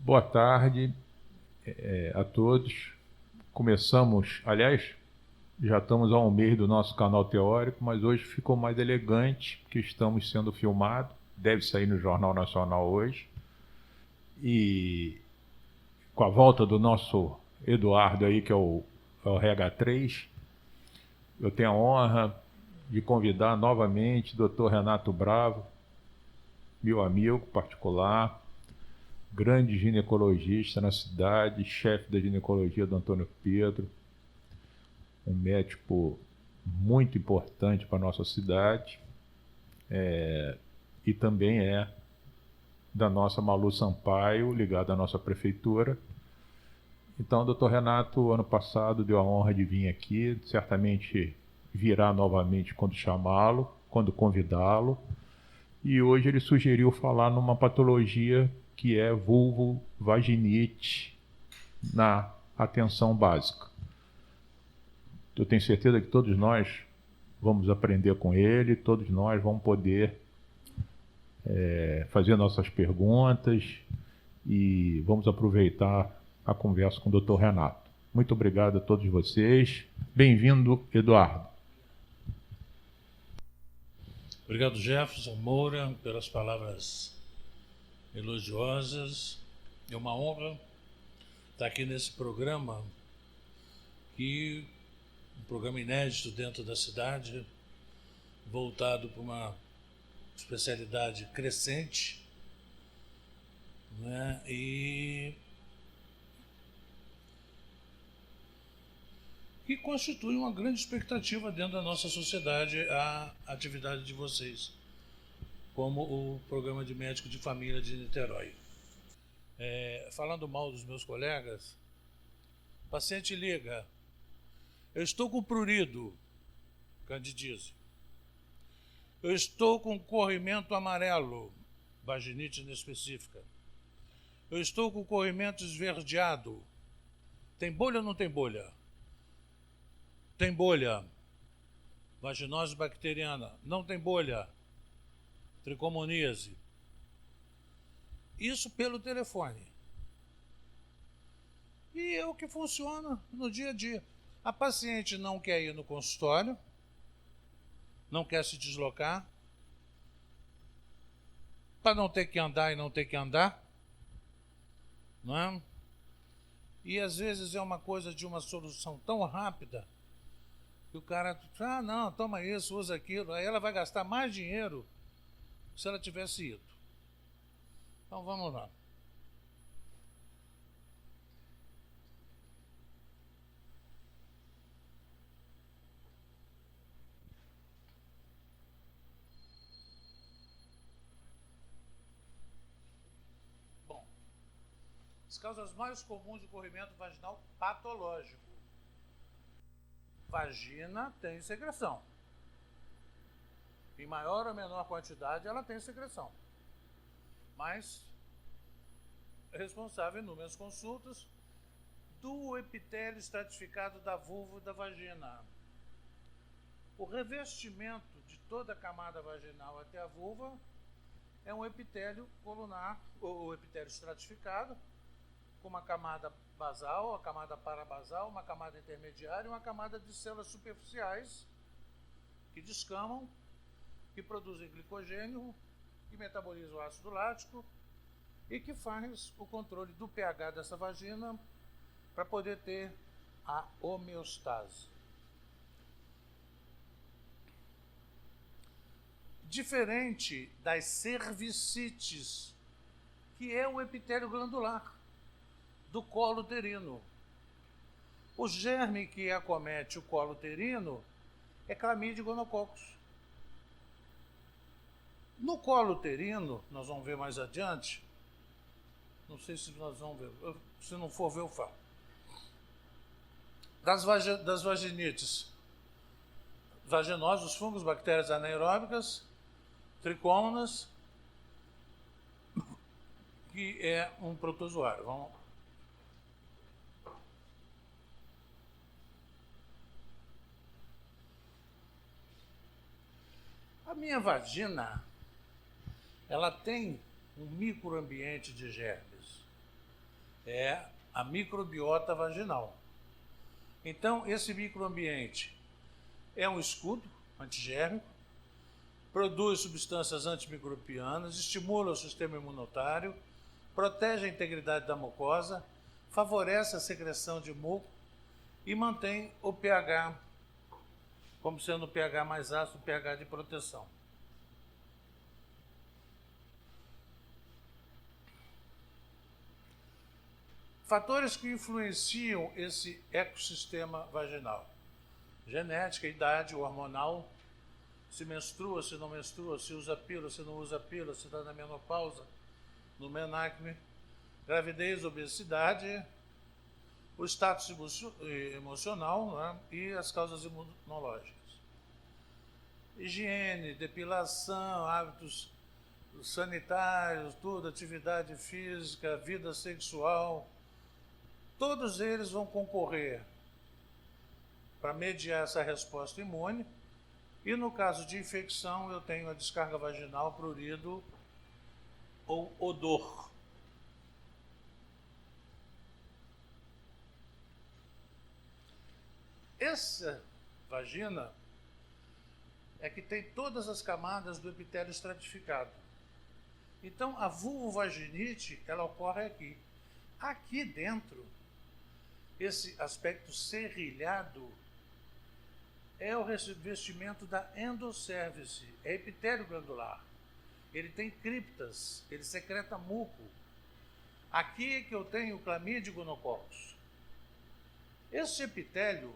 Boa tarde a todos. Começamos, aliás, já estamos há um mês do nosso canal teórico, mas hoje ficou mais elegante, porque estamos sendo filmados, deve sair no Jornal Nacional hoje. E com a volta do nosso Eduardo aí, que é o RH3, eu tenho a honra de convidar novamente o Dr. Renato Bravo, meu amigo particular, grande ginecologista na cidade, chefe da ginecologia do Antônio Pedro, um médico muito importante para a nossa cidade, e também é da nossa Malu Sampaio, ligado à nossa prefeitura. Então, o doutor Renato, ano passado, deu a honra de vir aqui, certamente virá novamente quando chamá-lo, quando convidá-lo, e hoje ele sugeriu falar numa patologia que é vulvovaginite na atenção básica. Eu tenho certeza que todos nós vamos aprender com ele, todos nós vamos poder fazer nossas perguntas e vamos aproveitar a conversa com o Dr. Renato. Muito obrigado a todos vocês. Bem-vindo, Eduardo. Obrigado, Jefferson Moura, pelas palavras elogiosas. É uma honra estar aqui nesse programa, um programa inédito dentro da cidade, voltado para uma especialidade crescente, né? E que constitui uma grande expectativa dentro da nossa sociedade a atividade de vocês, como o programa de médico de família de Niterói. Falando mal dos meus colegas, o paciente liga: eu estou com prurido, candidíase. Eu estou com corrimento amarelo, vaginite inespecífica. Eu estou com corrimento esverdeado. Tem bolha ou não tem bolha? Tem bolha. Vaginose bacteriana. Não tem bolha. Tricomoníase. Isso pelo telefone. E é o que funciona no dia a dia. A paciente não quer ir no consultório, não quer se deslocar, para não ter que andar e não ter que andar, não é? E às vezes é uma coisa de uma solução tão rápida que o cara, não, toma isso, usa aquilo, aí ela vai gastar mais dinheiro se ela tivesse ido. Então vamos lá. Bom, as causas mais comuns de corrimento vaginal patológico. Vagina tem secreção. Em maior ou menor quantidade, ela tem secreção. Mas é responsável em inúmeras consultas do epitélio estratificado da vulva e da vagina. O revestimento de toda a camada vaginal até a vulva é um epitélio colunar, ou epitélio estratificado, com uma camada basal, a camada parabasal, uma camada intermediária e uma camada de células superficiais que descamam, que produzem glicogênio, que metabolizam o ácido lático e que faz o controle do pH dessa vagina para poder ter a homeostase. Diferente das cervicites, que é o epitélio glandular do colo uterino. O germe que acomete o colo uterino é Chlamydia e gonococcus. No colo uterino, nós vamos ver mais adiante, não sei se nós vamos ver, se não for ver eu falo. Das vaginites, vaginoses, fungos, bactérias anaeróbicas, tricômonas, que é um protozoário. Vamos. A minha vagina, ela tem um microambiente de germes. é a microbiota vaginal. Então, esse microambiente é um escudo antigérmico, produz substâncias antimicrobianas, estimula o sistema imunitário, protege a integridade da mucosa, favorece a secreção de muco e mantém o pH como sendo o pH mais ácido, o pH de proteção. Fatores que influenciam esse ecossistema vaginal: genética, idade, hormonal, se menstrua, se não menstrua, se usa pílula, se não usa pílula, se está na menopausa, no menacme, gravidez, obesidade, o status emocional, né, e as causas imunológicas. Higiene, depilação, hábitos sanitários, tudo, atividade física, vida sexual, todos eles vão concorrer para mediar essa resposta imune. E no caso de infecção, eu tenho a descarga vaginal, prurido ou odor. Essa vagina é que tem todas as camadas do epitélio estratificado. Então, a vulvovaginite, ela ocorre aqui. Aqui dentro, esse aspecto serrilhado é o revestimento da endosservice, é epitélio glandular. Ele tem criptas, ele secreta muco. Aqui é que eu tenho clamídia e gonococcus. Esse epitélio,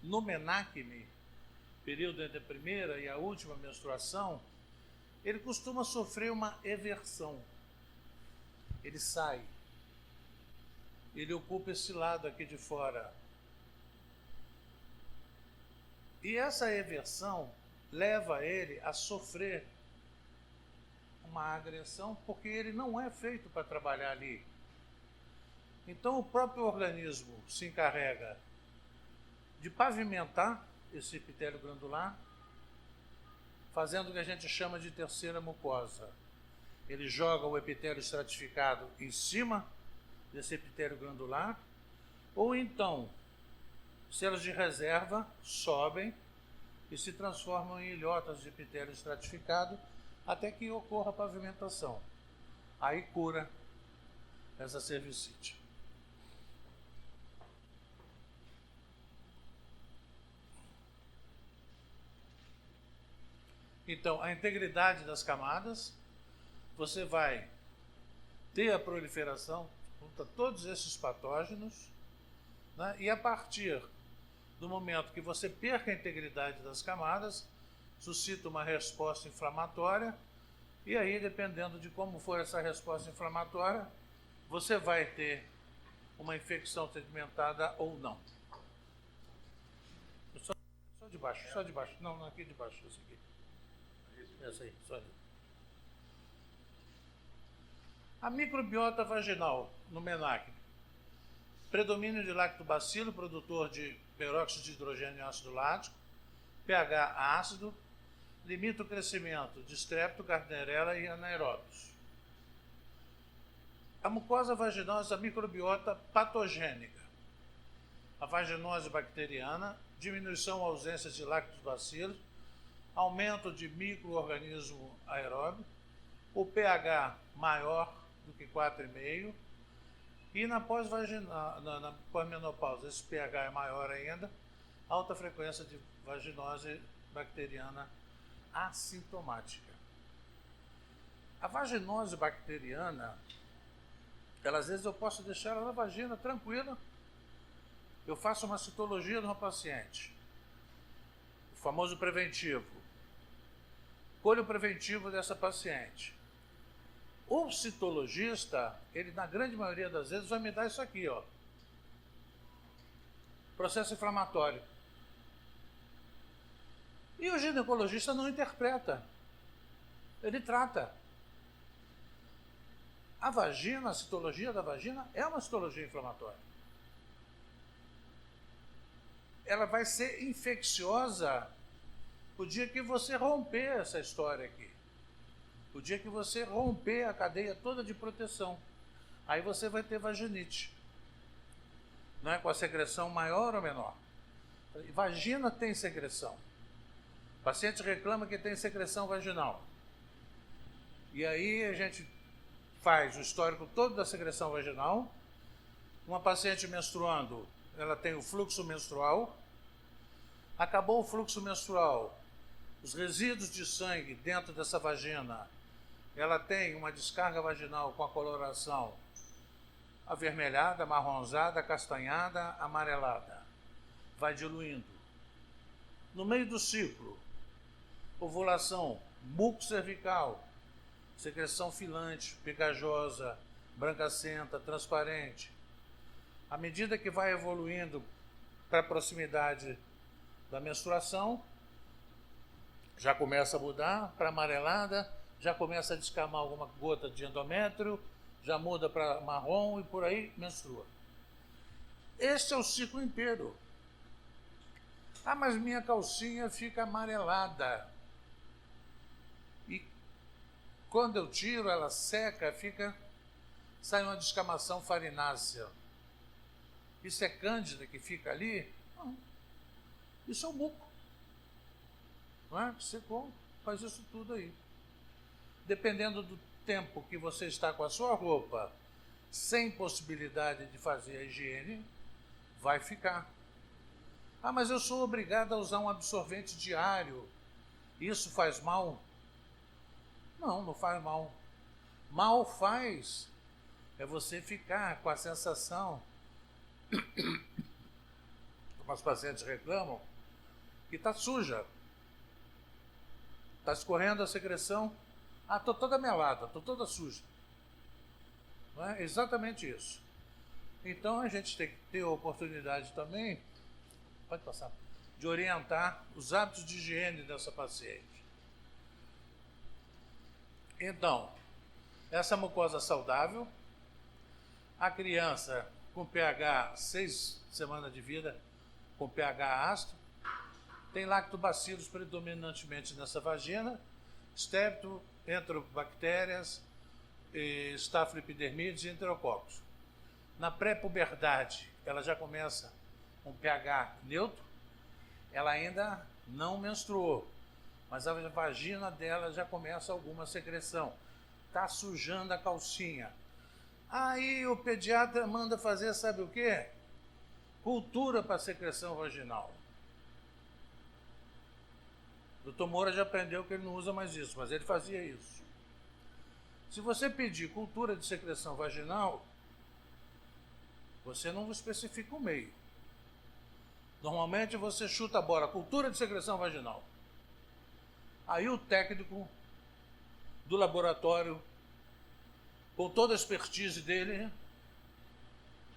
no menacme, período entre a primeira e a última menstruação, ele costuma sofrer uma eversão. Ele sai. Ele ocupa esse lado aqui de fora. E essa eversão leva ele a sofrer uma agressão, porque ele não é feito para trabalhar ali. Então o próprio organismo se encarrega de pavimentar esse epitélio glandular, fazendo o que a gente chama de terceira mucosa. Ele joga o epitélio estratificado em cima desse epitélio glandular, ou então células de reserva sobem e se transformam em ilhotas de epitélio estratificado até que ocorra a pavimentação. Aí cura essa cervicite. Então, a integridade das camadas, você vai ter a proliferação contra todos esses patógenos, né? E a partir do momento que você perca a integridade das camadas, suscita uma resposta inflamatória, e aí, dependendo de como for essa resposta inflamatória, você vai ter uma infecção sedimentada ou não. Só de baixo, só de baixo. Não, aqui de baixo, esse aqui. Essa aí, só ali. A microbiota vaginal no menacme. Predomínio de lactobacilo, produtor de peróxido de hidrogênio e ácido lático, pH ácido, limita o crescimento de Strepto, Gardnerella e anaeróbios. A mucosa vaginal é a microbiota patogênica. A vaginose bacteriana, diminuição ou ausência de lactobacilos, aumento de micro-organismo aeróbio, o pH maior do que 4,5, e na pós-menopausa esse pH é maior ainda, alta frequência de vaginose bacteriana assintomática. A vaginose bacteriana, às vezes eu posso deixar ela na vagina tranquila, eu faço uma citologia numa paciente, o famoso preventivo, colho preventivo dessa paciente. O citologista, ele na grande maioria das vezes vai me dar isso aqui, ó, processo inflamatório. E o ginecologista não interpreta, ele trata. A vagina, a citologia da vagina é uma citologia inflamatória. Ela vai ser infecciosa o dia que você romper essa história aqui. O dia que você romper a cadeia toda de proteção. Aí você vai ter vaginite, não é? Com a secreção maior ou menor. Vagina tem secreção. O paciente reclama que tem secreção vaginal. E aí a gente faz o histórico todo da secreção vaginal. Uma paciente menstruando, ela tem o fluxo menstrual. Acabou o fluxo menstrual, os resíduos de sangue dentro dessa vagina, ela tem uma descarga vaginal com a coloração avermelhada, amarronzada, castanhada, amarelada. Vai diluindo. No meio do ciclo, ovulação, muco cervical, secreção filante, pegajosa, brancacenta, transparente. À medida que vai evoluindo para a proximidade da menstruação, já começa a mudar para amarelada, já começa a descamar alguma gota de endométrio, já muda para marrom e por aí menstrua. Este é o ciclo inteiro. Ah, mas minha calcinha fica amarelada. E quando eu tiro, ela seca, sai uma descamação farinácea. Isso é cândida que fica ali? Não. Isso é o muco. Não é? Secou, faz isso tudo aí. Dependendo do tempo que você está com a sua roupa, sem possibilidade de fazer a higiene, vai ficar. Ah, mas eu sou obrigado a usar um absorvente diário. Isso faz mal? Não, não faz mal. Mal faz é você ficar com a sensação, como os pacientes reclamam, que está suja. Está escorrendo a secreção. Ah, estou toda melada, estou toda suja. Não é exatamente isso. Então a gente tem que ter a oportunidade também, pode passar, de orientar os hábitos de higiene dessa paciente. Então, essa mucosa saudável, a criança com pH 6 semanas de vida, com pH ácido, tem lactobacillus predominantemente nessa vagina, staphylococcus, enterobactérias, Staphyloepidermidis e enterococos. Na pré-puberdade, ela já começa com pH neutro, ela ainda não menstruou, mas a vagina dela já começa alguma secreção, está sujando a calcinha. Aí o pediatra manda fazer, sabe o quê? Cultura para secreção vaginal. O Dr. Moura já aprendeu que ele não usa mais isso, mas ele fazia isso. Se você pedir cultura de secreção vaginal, você não especifica o meio. Normalmente você chuta a bola, cultura de secreção vaginal. Aí o técnico do laboratório, com toda a expertise dele,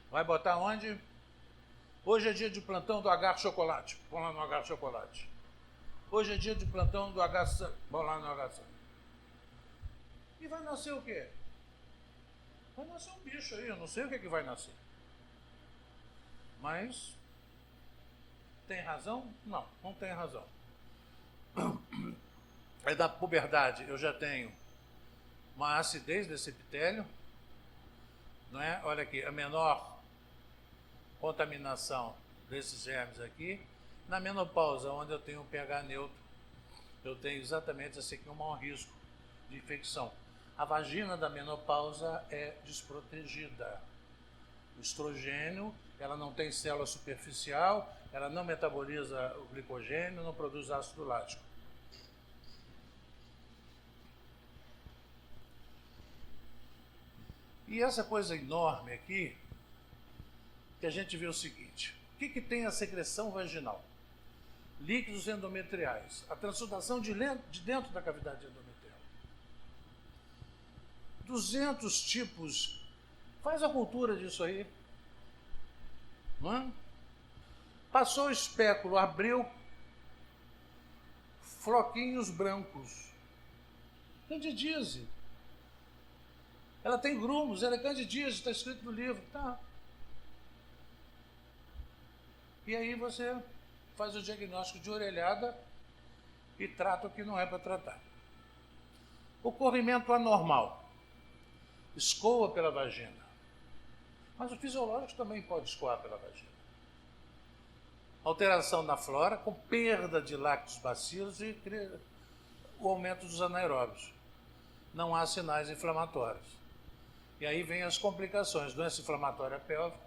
vai botar onde? Hoje é dia de plantão do H chocolate. Põe lá no H chocolate. Hoje é dia de plantão do H. Vamos lá no H. E vai nascer o quê? Vai nascer um bicho aí, eu não sei o que vai nascer. Mas tem razão? Não, não tem razão. É da puberdade, eu já tenho uma acidez desse epitélio, não é? Olha aqui, a menor contaminação desses germes aqui. Na menopausa, onde eu tenho um pH neutro, eu tenho exatamente esse aqui, um maior risco de infecção. A vagina da menopausa é desprotegida. O estrogênio, ela não tem célula superficial, ela não metaboliza o glicogênio, não produz ácido lático. E essa coisa enorme aqui, que a gente vê o seguinte: o que tem a secreção vaginal? Líquidos endometriais, a transsudação de dentro da cavidade endometrial. 200 tipos, faz a cultura disso aí. Não é? Passou o espéculo, abriu floquinhos brancos. Candidíase. Ela tem grumos, ela é candidíase, está escrito no livro. Tá. E aí você faz o diagnóstico de orelhada e trata o que não é para tratar. O corrimento anormal. Escoa pela vagina. Mas o fisiológico também pode escoar pela vagina. Alteração na flora, com perda de lactobacilos e o aumento dos anaeróbios. Não há sinais inflamatórios. E aí vem as complicações, doença inflamatória pélvica,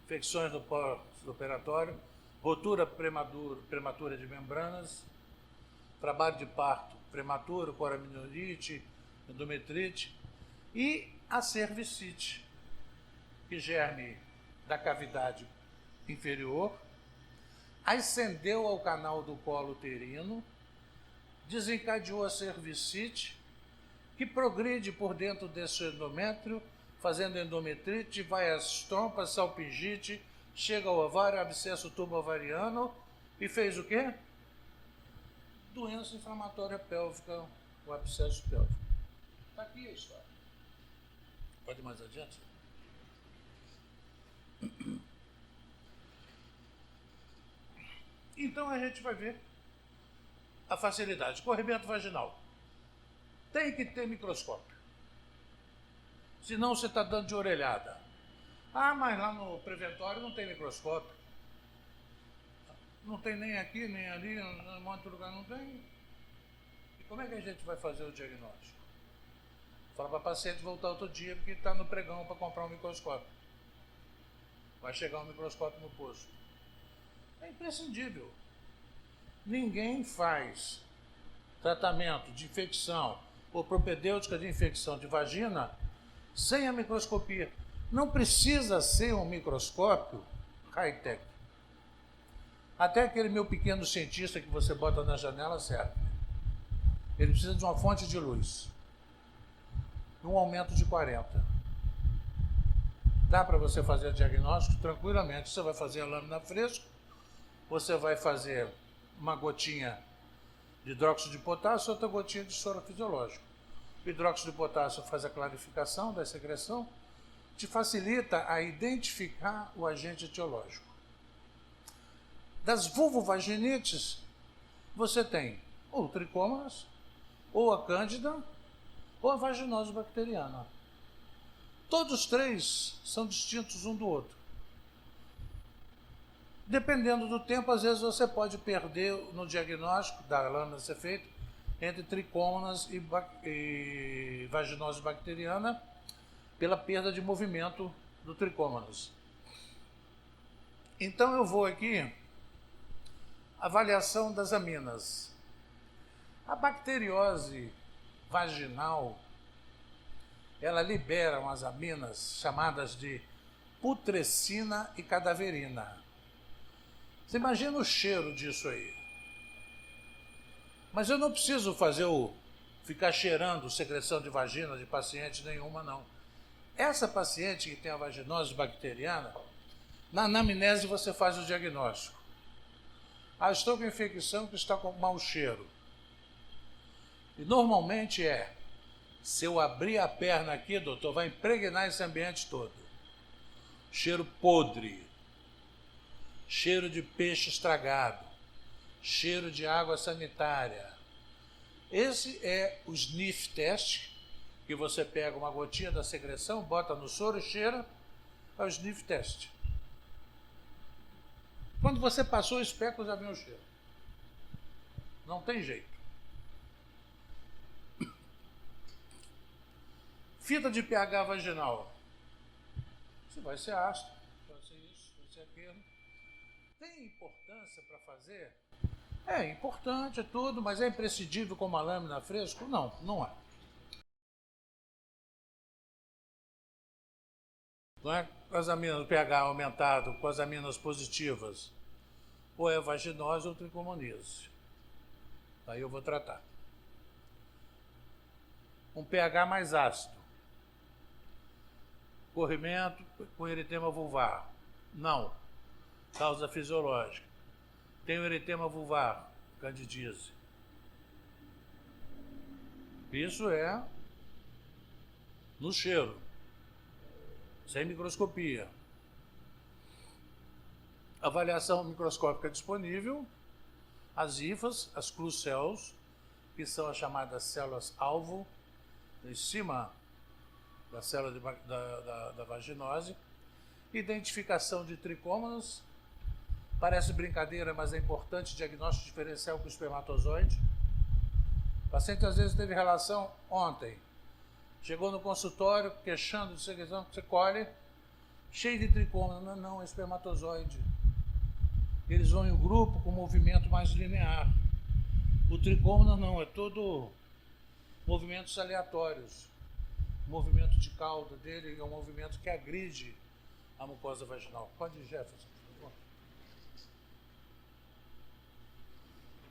infecções no pós-operatório, rotura prematura de membranas, trabalho de parto prematuro, coraminolite, endometrite e a cervicite, que germe da cavidade inferior, ascendeu ao canal do colo uterino, desencadeou a cervicite, que progride por dentro desse endométrio, fazendo endometrite, vai às trompas, salpingite, chega ao ovário, abscesso tubo ovariano e fez o quê? Doença inflamatória pélvica, o abscesso pélvico. Está aqui a história. Pode ir mais adiante? Então a gente vai ver a facilidade. Corrimento vaginal. Tem que ter microscópio. Senão você está dando de orelhada. Ah, mas lá no preventório não tem microscópio. Não tem nem aqui, nem ali, em um monte de lugar não tem. E como é que a gente vai fazer o diagnóstico? Fala para a paciente voltar outro dia, porque está no pregão para comprar um microscópio. Vai chegar um microscópio no posto. É imprescindível. Ninguém faz tratamento de infecção ou propedêutica de infecção de vagina sem a microscopia. Não precisa ser um microscópio high-tech. Até aquele meu pequeno cientista que você bota na janela serve. Ele precisa de uma fonte de luz. Um aumento de 40. Dá para você fazer diagnóstico tranquilamente. Você vai fazer a lâmina fresca, você vai fazer uma gotinha de hidróxido de potássio e outra gotinha de soro fisiológico. O hidróxido de potássio faz a clarificação da secreção, te facilita a identificar o agente etiológico. Das vulvovaginites, você tem ou tricômonas, ou a cândida, ou a vaginose bacteriana. Todos três são distintos um do outro. Dependendo do tempo, às vezes você pode perder no diagnóstico da lâmina ser feita entre tricômonas e vaginose bacteriana pela perda de movimento do tricômonas. Então eu vou aqui, avaliação das aminas. A bacteriose vaginal, ela libera umas aminas chamadas de putrescina e cadaverina. Você imagina o cheiro disso aí. Mas eu não preciso ficar cheirando secreção de vagina de paciente nenhuma, não. Essa paciente que tem a vaginose bacteriana, na anamnese você faz o diagnóstico. Ah, estou com infecção que está com mau cheiro. E normalmente se eu abrir a perna aqui, doutor, vai impregnar esse ambiente todo. Cheiro podre, cheiro de peixe estragado, cheiro de água sanitária. Esse é o sniff test, que você pega uma gotinha da secreção, bota no soro e cheira, é o sniff test. Quando você passou o especo, já vem o cheiro. Não tem jeito. Fita de pH vaginal. Você vai ser ácido, vai ser isso, vai ser aquilo. Tem importância para fazer? É importante, é tudo, mas é imprescindível como a lâmina fresca? Não, não é. Não é com as aminas, o pH aumentado, com as aminas positivas. Ou é vaginose ou tricomoníase. Aí eu vou tratar. Um pH mais ácido. Corrimento com eritema vulvar. Não. Causa fisiológica. Tem o eritema vulvar, candidíase. Isso é no cheiro, sem microscopia. Avaliação microscópica disponível, as hifas, as clue cells, que são as chamadas células-alvo, em cima da célula da vaginose, Identificação de tricômonas. Parece brincadeira, mas é importante. Diagnóstico diferencial com o espermatozoide. O paciente às vezes teve relação ontem. Chegou no consultório queixando de secreção que você colhe, cheio de tricômonas. Não, é espermatozoide. Eles vão em grupo com movimento mais linear. O tricômono não, é todo movimentos aleatórios. O movimento de cauda dele é um movimento que agride a mucosa vaginal. Pode ir, Jefferson, por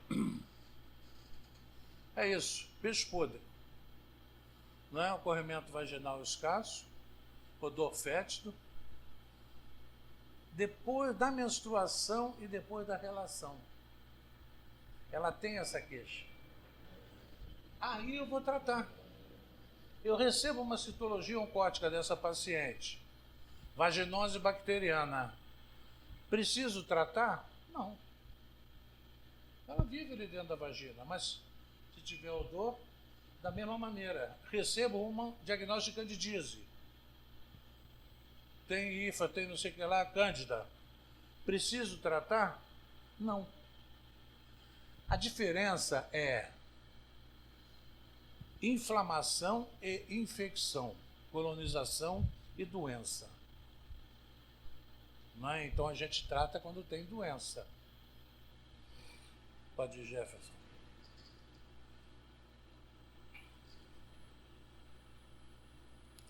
favor. É isso, peixe podre. Não é? Um corrimento vaginal escasso, odor fétido. Depois da menstruação e depois da relação. Ela tem essa queixa. Aí eu vou tratar. Eu recebo uma citologia oncótica dessa paciente. Vaginose bacteriana. Preciso tratar? Não. Ela vive ali dentro da vagina, mas se tiver odor, da mesma maneira. Recebo um diagnóstico de candidíase. Tem IFA, tem não sei o que lá, cândida. Preciso tratar? Não. A diferença é inflamação e infecção, colonização e doença. Não é? Então a gente trata quando tem doença. Pode ir, Jefferson.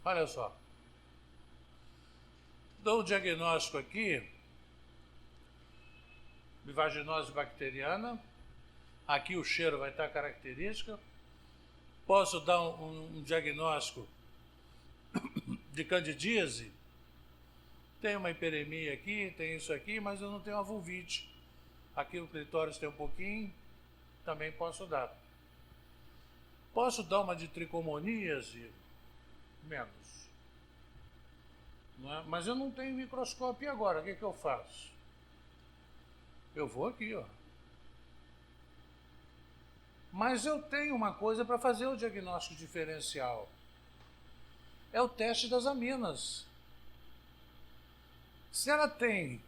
Olha só. Dou o diagnóstico aqui de vaginose bacteriana. Aqui o cheiro vai estar característico. Posso dar um diagnóstico de candidíase. Tem uma hiperemia aqui, tem isso aqui, mas eu não tenho uma vulvite. Aqui o clitóris tem um pouquinho, também posso dar. Posso dar uma de tricomoníase? Menos. Não é? Mas eu não tenho microscópio agora, o que eu faço? Eu vou aqui, ó. Mas eu tenho uma coisa para fazer o diagnóstico diferencial. É o teste das aminas. Se ela tem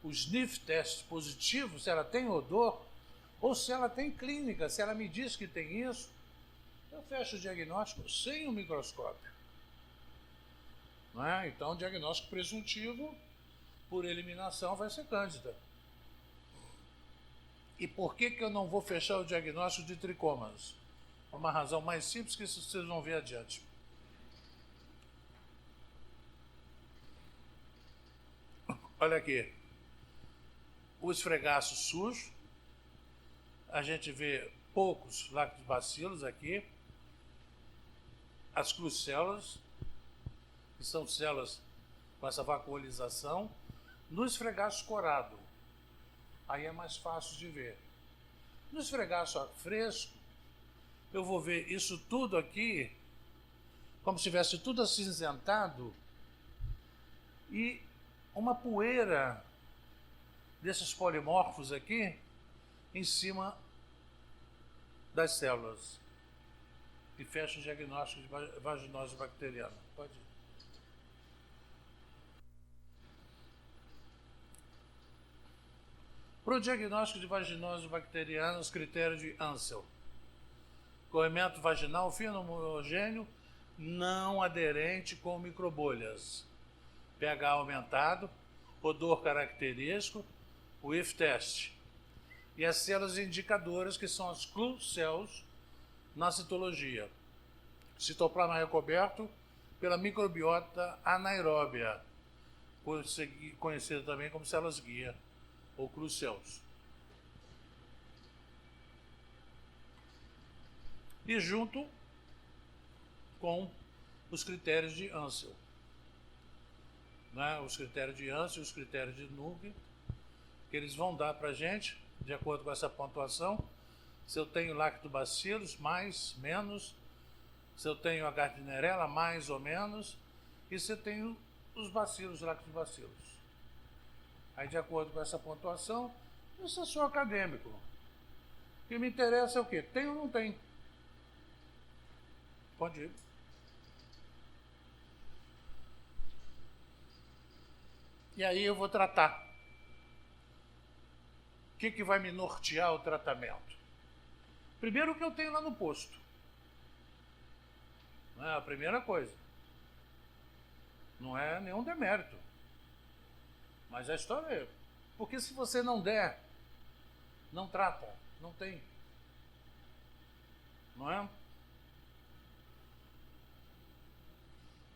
o sniff test positivo, se ela tem odor, ou se ela tem clínica, se ela me diz que tem isso, eu fecho o diagnóstico sem o microscópio. Não é? Então, o diagnóstico presuntivo, por eliminação, vai ser cândida. E por que eu não vou fechar o diagnóstico de tricomas? Uma razão mais simples que vocês vão ver adiante. Olha aqui. O esfregaço sujo. A gente vê poucos lactobacilos aqui. As crucélulas, que são células com essa vacuolização. No esfregaço corado, aí é mais fácil de ver. No esfregaço fresco, eu vou ver isso tudo aqui, como se tivesse tudo acinzentado, e uma poeira desses polimorfos aqui em cima das células. E fecha o diagnóstico de vaginose bacteriana. Pode ir. Para o diagnóstico de vaginose bacteriana, os critérios de Ansel. Corrimento vaginal fino homogêneo, não aderente com microbolhas. pH aumentado, odor característico, o IF test. E as células indicadoras, que são as clue cells na citologia. Citoplasma recoberto pela microbiota anaeróbia, conhecida também como células guia, ou clue cells. E junto com os critérios de Ansel. Né? Os critérios de Ansel e os critérios de Nugget, que eles vão dar para a gente, de acordo com essa pontuação, se eu tenho lactobacilos, mais, menos, se eu tenho a Gardnerella, mais ou menos, e se eu tenho os bacilos, lactobacilos. Aí, de acordo com essa pontuação, isso é só acadêmico. O que me interessa é o quê? Tem ou não tem? Pode ir. E aí eu vou tratar. O que vai me nortear o tratamento? Primeiro o que eu tenho lá no posto. Não é a primeira coisa. Não é nenhum demérito. Mas a história é... Porque se você não der, não trata, não tem. Não é?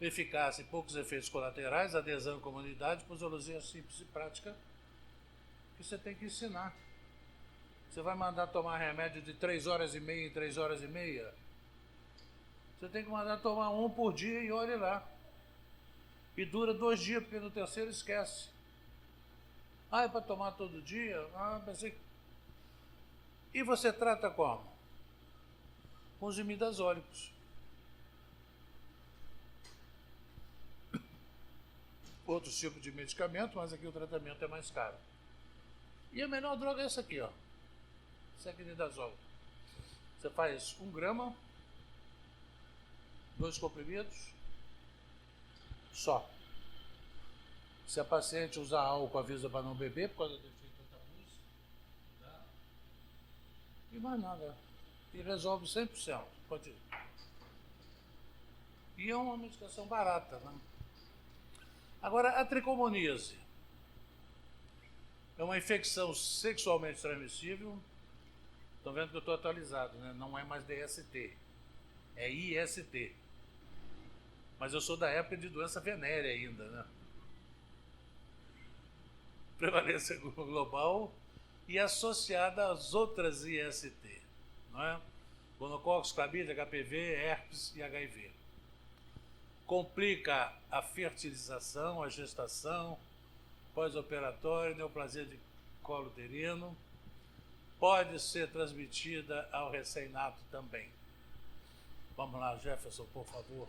Eficácia e poucos efeitos colaterais, adesão à comunidade, posologia simples e prática que você tem que ensinar. Você vai mandar tomar remédio de 3 horas e meia em 3 horas e meia? Você tem que mandar tomar 1 por dia e olhe lá. E dura 2 dias, porque no terceiro esquece. Ah, é para tomar todo dia? Ah, pensei que... E você trata como? Com os imidazólicos. Outros tipos de medicamento, mas aqui o tratamento é mais caro. E a melhor droga é essa aqui, ó. Secnidazol. Você faz 1 grama, 2 comprimidos, só. Se a paciente usar álcool, avisa para não beber, por causa do efeito antabus, tá? E mais nada. E resolve 100%. Pode ir. E é uma medicação barata, né? Agora, a tricomoníase é uma infecção sexualmente transmissível. Estão vendo que eu estou atualizado, né? Não é mais DST, é IST. Mas eu sou da época de doença venérea ainda, né? Prevalência global e associada às outras IST, não é? Gonococcus, clamídia, HPV, herpes e HIV. Complica a fertilização, a gestação, pós-operatório, neoplasia de colo uterino. Pode ser transmitida ao recém-nato também. Vamos lá, Jefferson, por favor.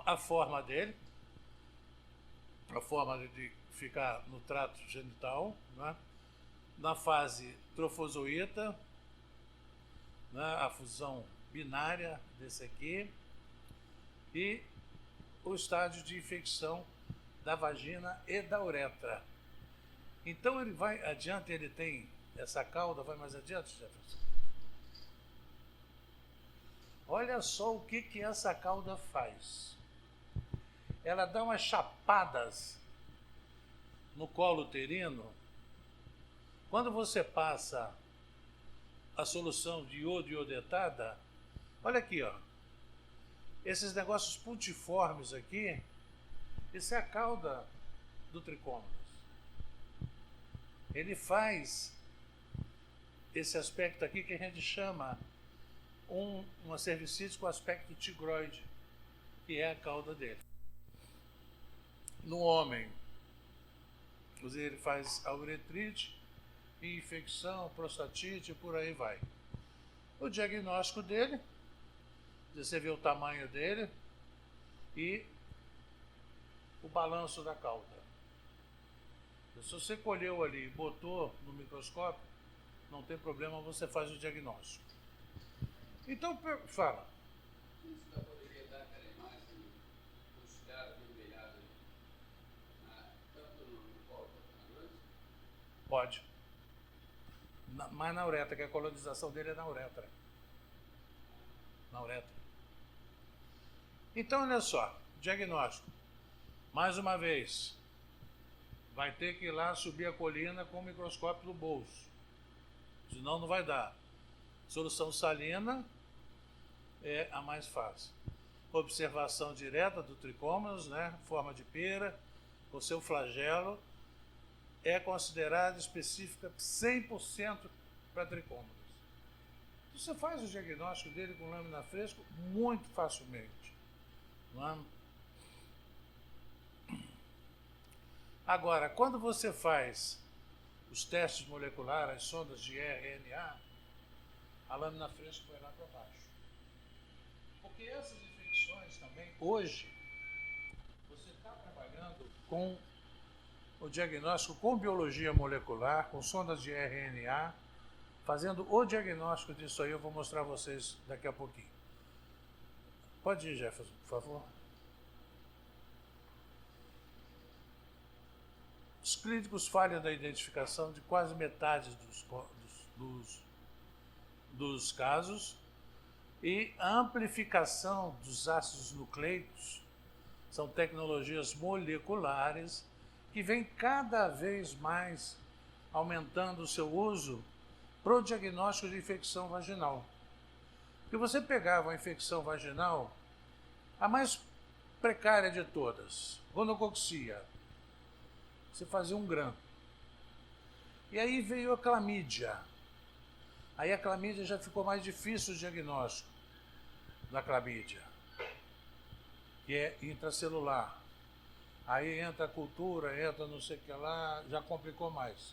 A forma dele, a forma de ficar no trato genital, né? Na fase trofozoíta, né? A fusão binária desse aqui, e o estágio de infecção da vagina e da uretra. Então ele vai adiante, ele tem essa cauda, vai mais adiante, Jefferson. Olha só o que essa cauda faz. Ela dá umas chapadas no colo uterino. Quando você passa a solução de iodo e iodetada, olha aqui, ó. Esses negócios puntiformes aqui, isso é a cauda do tricômonas. Ele faz esse aspecto aqui que a gente chama uma cervicite com aspecto tigroide, que é a cauda dele. No homem, ele faz a uretrite, infecção, prostatite, por aí vai. O diagnóstico dele, você vê o tamanho dele e o balanço da cauda. Se você colheu ali e botou no microscópio, não tem problema, você faz o diagnóstico. Então, fala. Isso poderia dar aquela imagem puxada, avermelhada, tanto no colo quanto na noite? Pode. Mas na uretra, que a colonização dele é na uretra. Na uretra. Então, olha só, diagnóstico. Mais uma vez, vai ter que ir lá subir a colina com o microscópio no bolso. Senão não vai dar. Solução salina é a mais fácil. Observação direta do tricômonas, né? Forma de pera, o seu flagelo, é considerada específica 100% para tricômonas. Você faz o diagnóstico dele com lâmina fresca muito facilmente. Não é? Agora, quando você faz os testes moleculares, as sondas de RNA, a lâmina fresca foi lá para baixo. Porque essas infecções também, hoje, você está trabalhando com o diagnóstico com biologia molecular, com sondas de RNA, fazendo o diagnóstico disso aí, eu vou mostrar a vocês daqui a pouquinho. Pode ir, Jefferson, por favor. Os clínicos falham na identificação de quase metade dos casos, e a amplificação dos ácidos nucleicos são tecnologias moleculares que vêm cada vez mais aumentando o seu uso para o diagnóstico de infecção vaginal. Porque você pegava a infecção vaginal, a mais precária de todas, gonococcía, você fazia um gram. E aí veio a clamídia. Aí a clamídia já ficou mais difícil o diagnóstico da clamídia, que é intracelular. Aí entra a cultura, entra não sei o que lá, já complicou mais.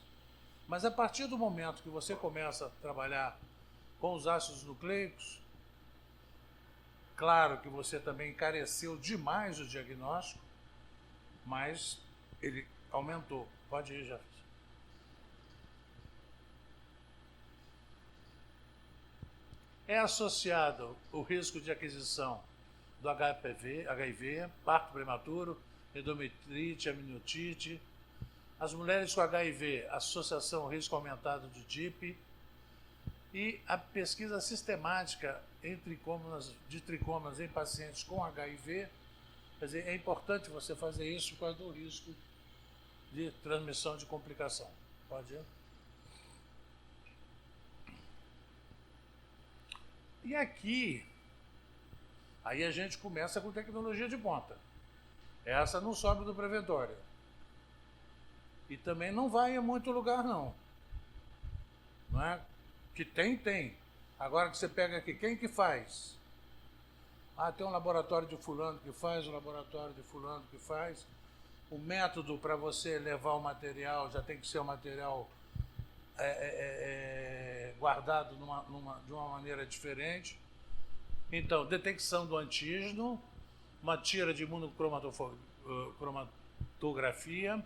Mas a partir do momento que você começa a trabalhar com os ácidos nucleicos, claro que você também encareceu demais o diagnóstico, mas ele aumentou. Pode ir, Jefferson. É associado o risco de aquisição do HIV, parto prematuro, endometrite, amniotite. As mulheres com HIV, associação ao risco aumentado de DIP. E a pesquisa sistemática de tricômonas em pacientes com HIV. Quer dizer, é importante você fazer isso por causa do risco de transmissão de complicação. Pode ir? E aqui, aí a gente começa com tecnologia de ponta. Essa não sobe do preventório. E também não vai em muito lugar, não. Não é? Que tem. Agora que você pega aqui, quem que faz? Ah, tem um laboratório de fulano que faz, um laboratório de fulano que faz. O método para você levar o material já tem que ser um material guardado de uma maneira diferente. Então, detecção do antígeno, uma tira de imunocromatografia,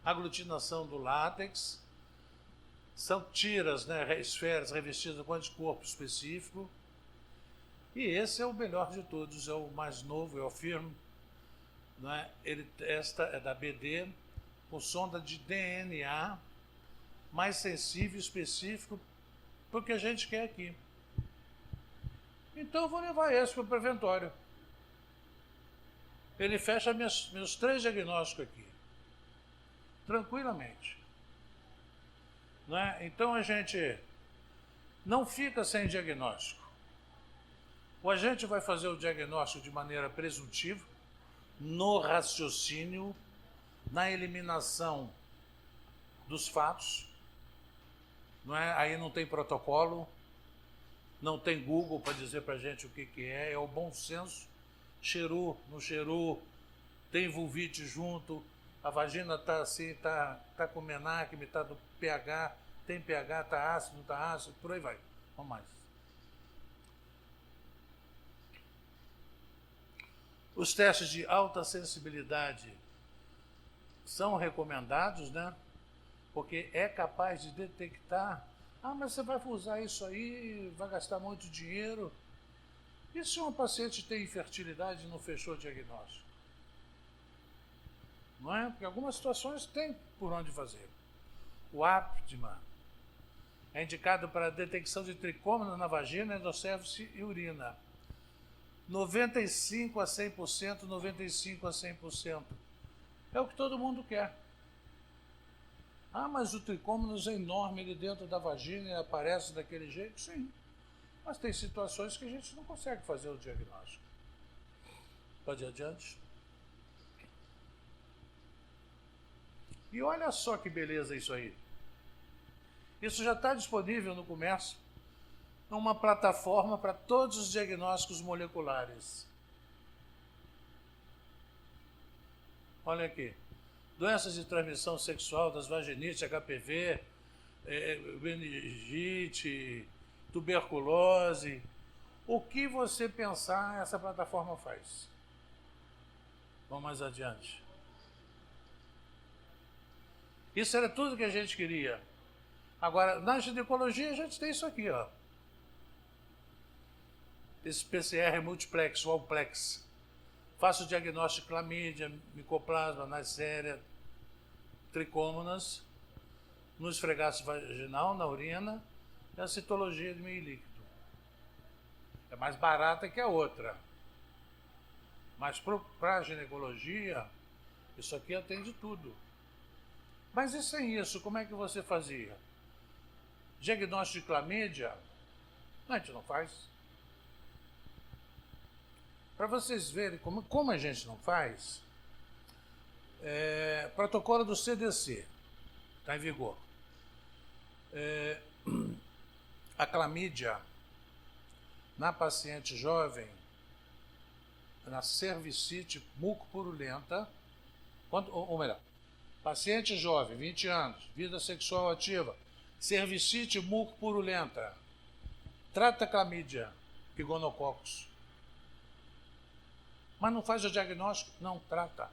aglutinação do látex, são tiras, né, esferas revestidas com anticorpo específico. E esse é o melhor de todos, é o mais novo, é o firme. Né? Esta é da BD, com sonda de DNA, mais sensível e específico para o que a gente quer aqui. Então eu vou levar esse para o preventório. Ele fecha meus 3 diagnósticos aqui, tranquilamente. Né? Então a gente não fica sem diagnóstico. O agente vai fazer o diagnóstico de maneira presuntiva, no raciocínio, na eliminação dos fatos. Não é? Aí não tem protocolo, não tem Google para dizer para a gente o que é o bom senso. Cheirou, não cheirou, tem vulvite junto, a vagina está assim, está com menacme, está do pH, tem pH, está ácido, não está ácido, por aí vai. Vamos mais. Os testes de alta sensibilidade são recomendados, né? Porque é capaz de detectar. Ah, mas você vai usar isso aí, vai gastar muito dinheiro. E se um paciente tem infertilidade e não fechou o diagnóstico? Não é? Porque algumas situações tem por onde fazer. O Aptima é indicado para a detecção de tricômonas na vagina, endocéfise e urina. 95 a 100%, 95 a 100%. É o que todo mundo quer. Ah, mas o tricômonas é enorme ali dentro da vagina e aparece daquele jeito? Sim. Mas tem situações que a gente não consegue fazer o diagnóstico. Pode ir adiante. E olha só que beleza isso aí. Isso já está disponível no comércio, numa plataforma para todos os diagnósticos moleculares. Olha aqui. Doenças de transmissão sexual, das vaginite, HPV, meningite, tuberculose. O que você pensar, essa plataforma faz. Vamos mais adiante. Isso era tudo que a gente queria. Agora, na ginecologia, a gente tem isso aqui, ó. Esse PCR multiplex, wallplex. Faço o diagnóstico de clamídia, micoplasma, neisseria. tricômonas no esfregaço vaginal, na urina, e a citologia de meio líquido. É mais barata que a outra. Mas para a ginecologia, isso aqui atende tudo. Mas e sem isso, como é que você fazia? Diagnóstico de clamídia, a gente não faz. Para vocês verem como a gente não faz, protocolo do CDC, está em vigor. A clamídia na paciente jovem, na cervicite mucopurulenta, ou melhor, paciente jovem, 20 anos, vida sexual ativa, cervicite mucopurulenta, trata clamídia e gonococos. Mas não faz o diagnóstico? Não trata.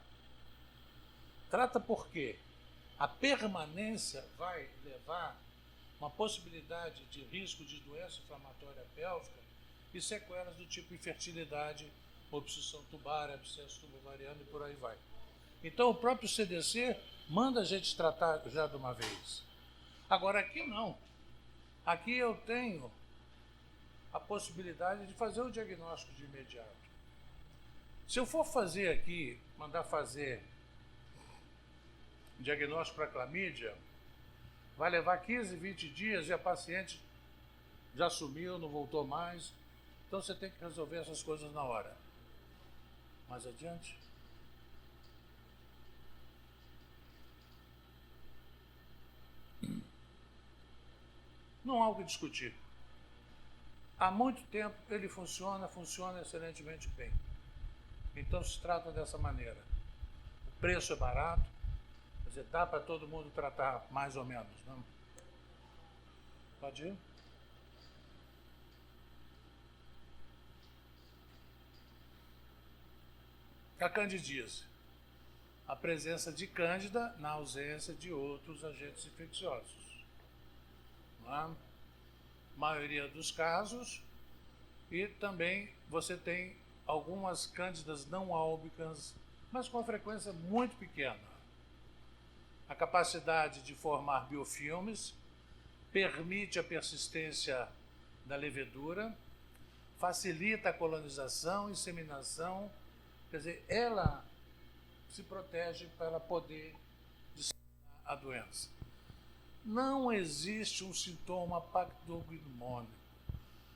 Trata por quê? A permanência vai levar uma possibilidade de risco de doença inflamatória pélvica e sequelas do tipo infertilidade, obstrução tubária, abscesso tubovariano e por aí vai. Então o próprio CDC manda a gente tratar já de uma vez. Agora aqui não. Aqui eu tenho a possibilidade de fazer o diagnóstico de imediato. Se eu for fazer aqui, mandar fazer diagnóstico para clamídia, vai levar 15, 20 dias e a paciente já sumiu, não voltou mais. Então você tem que resolver essas coisas na hora. Mais adiante. Não há o que discutir. Há muito tempo ele funciona excelentemente bem. Então se trata dessa maneira. O preço é barato, quer dizer, dá para todo mundo tratar mais ou menos, não? Pode ir? A candidíase. A presença de cândida na ausência de outros agentes infecciosos. Na maioria dos casos, e também você tem algumas cândidas não álbicas, mas com frequência muito pequena. A capacidade de formar biofilmes permite a persistência da levedura, facilita a colonização, inseminação, quer dizer, ela se protege para poder disseminar a doença. Não existe um sintoma pactognomônico,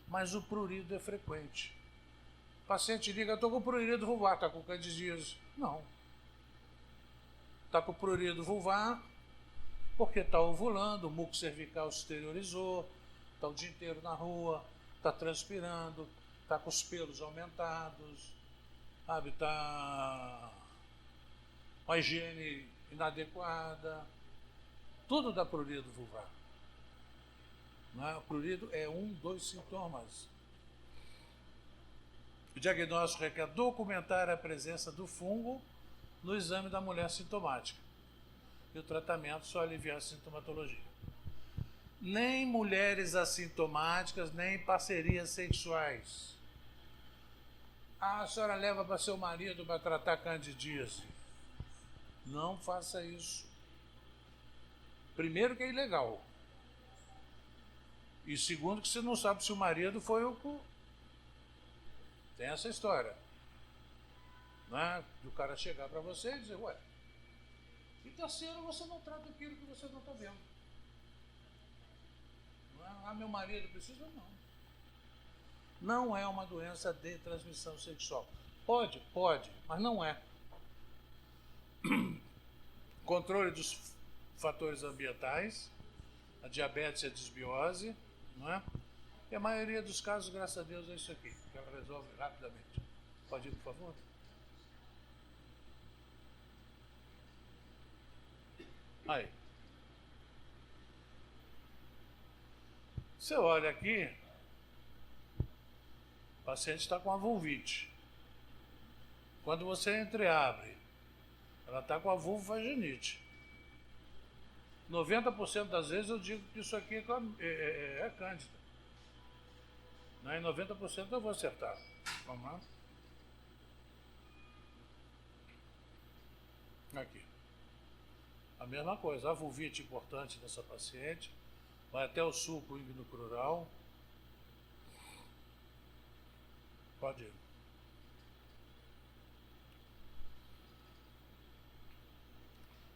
mas o prurido é frequente. O paciente liga, estou com prurido vulvar, está com candidíase. Não. Está com prurido vulvar porque está ovulando, o muco cervical se exteriorizou, está o dia inteiro na rua, está transpirando, está com os pelos aumentados, sabe, está uma higiene inadequada. Tudo dá prurido vulvar. Não é? O prurido é dos sintomas. O diagnóstico requer documentar a presença do fungo no exame da mulher sintomática. E o tratamento só aliviar a sintomatologia. Nem mulheres assintomáticas, nem parcerias sexuais. A senhora leva para seu marido para tratar candidíase. Não faça isso. Primeiro que é ilegal. E segundo que você não sabe se o marido foi o... Tem essa história. Não é? Do cara chegar para você e dizer, ué. E terceiro, você não trata aquilo que você não está vendo. Não é? Ah, meu marido precisa? Não. Não é uma doença de transmissão sexual. Pode, mas não é. Controle dos fatores ambientais, a diabetes e a desbiose, não é? E a maioria dos casos, graças a Deus, é isso aqui, que ela resolve rapidamente. Pode ir, por favor? Aí. Você olha aqui, o paciente está com a vulvite. Quando você entreabre, ela está com a vulvovaginite. 90% das vezes eu digo que isso aqui é cândida. Né? E 90% eu vou acertar. Vamos lá. Aqui. A mesma coisa, a vulvite importante dessa paciente, vai até o sulco inguinocrural. Pode ir.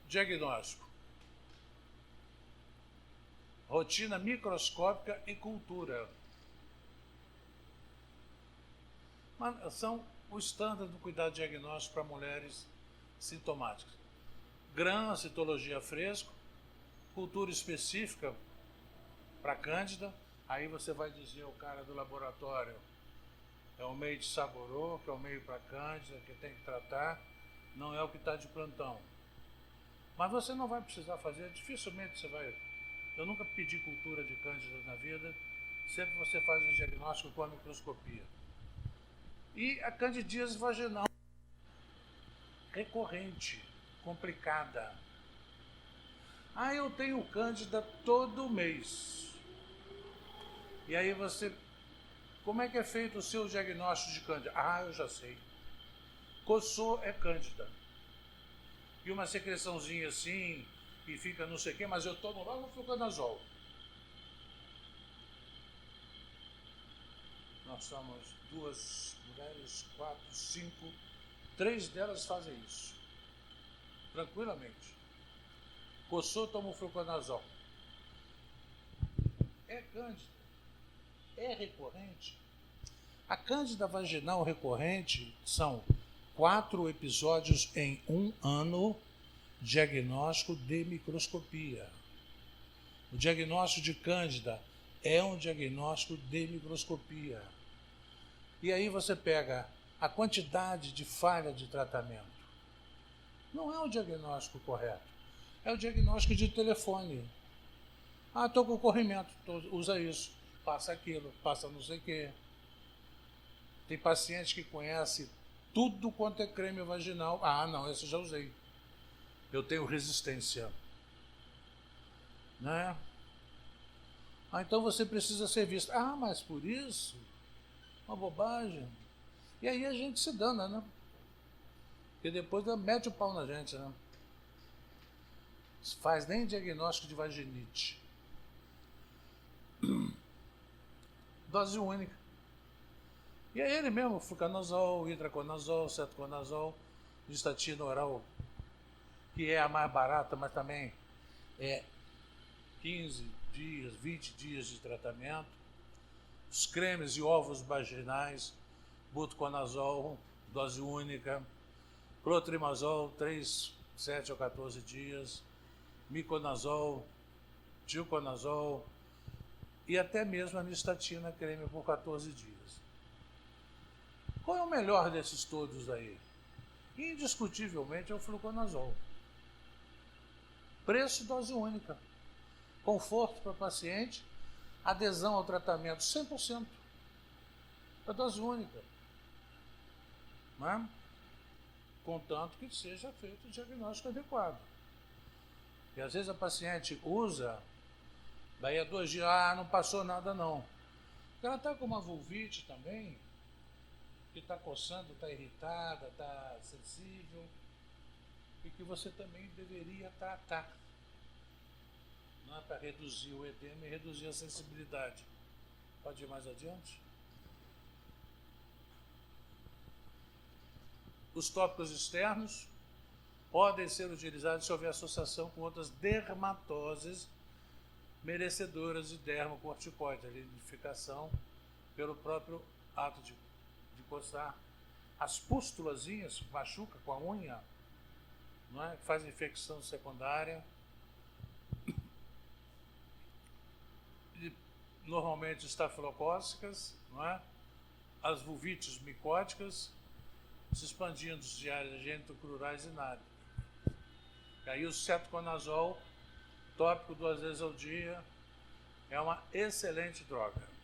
Diagnóstico. Rotina microscópica e cultura. São o estándar do cuidado diagnóstico para mulheres sintomáticas. GRAM, citologia fresco, cultura específica para cândida, aí você vai dizer o cara do laboratório, é o meio de saborô, que é o meio para cândida, que tem que tratar, não é o que está de plantão. Mas você não vai precisar fazer, dificilmente você vai... Eu nunca pedi cultura de cândida na vida, sempre você faz o diagnóstico com a microscopia. E a candidíase vaginal, recorrente, complicada. Eu tenho cândida todo mês. E aí você... Como é que é feito o seu diagnóstico de cândida? Eu já sei. Coçou é cândida. E uma secreçãozinha assim, e fica não sei o quê, mas eu tomo logo o fluconazol. Nós somos 2 mulheres, 4, 5, 3 delas fazem isso. Tranquilamente. Coçou, toma o fluconazol. É cândida. É recorrente. A cândida vaginal recorrente são 4 episódios em 1 ano, diagnóstico de microscopia. O diagnóstico de cândida é um diagnóstico de microscopia. E aí você pega a quantidade de falha de tratamento. Não é o diagnóstico correto. É o diagnóstico de telefone. Estou com corrimento, usa isso. Passa aquilo, passa não sei o quê. Tem paciente que conhece tudo quanto é creme vaginal. Não, esse eu já usei. Eu tenho resistência. Né? Então você precisa ser visto. Mas por isso? Uma bobagem. E aí a gente se dana, né? Porque depois mete o pau na gente, né? Faz nem diagnóstico de vaginite. Dose única. E é ele mesmo, fluconazol, itraconazol, cetoconazol, gestatina oral, que é a mais barata, mas também é 15 dias, 20 dias de tratamento. Os cremes e ovos vaginais, butoconazol, dose única, clotrimazol, 3, 7 ou 14 dias, miconazol, tilconazol e até mesmo a nistatina creme por 14 dias. Qual é o melhor desses todos aí? Indiscutivelmente é o fluconazol. Preço dose única. Conforto para o paciente, adesão ao tratamento 100%. É dose única. Né? Contanto que seja feito o diagnóstico adequado. E às vezes a paciente usa, daí a 2 dias, não passou nada não. Porque ela está com uma vulvite também, que está coçando, está irritada, está sensível, e que você também deveria tratar. Não é para reduzir o edema e reduzir a sensibilidade. Pode ir mais adiante? Os tópicos externos podem ser utilizados se houver associação com outras dermatoses merecedoras de dermocorticoide, a identificação pelo próprio ato de coçar. As pústulazinhas, machuca com a unha, não é? Faz infecção secundária. Normalmente estafilocócicas, não é? As vulvites micóticas, se expandindo de áreas genitocrurais e nada. E aí o cetoconazol, tópico 2 vezes ao dia, é uma excelente droga.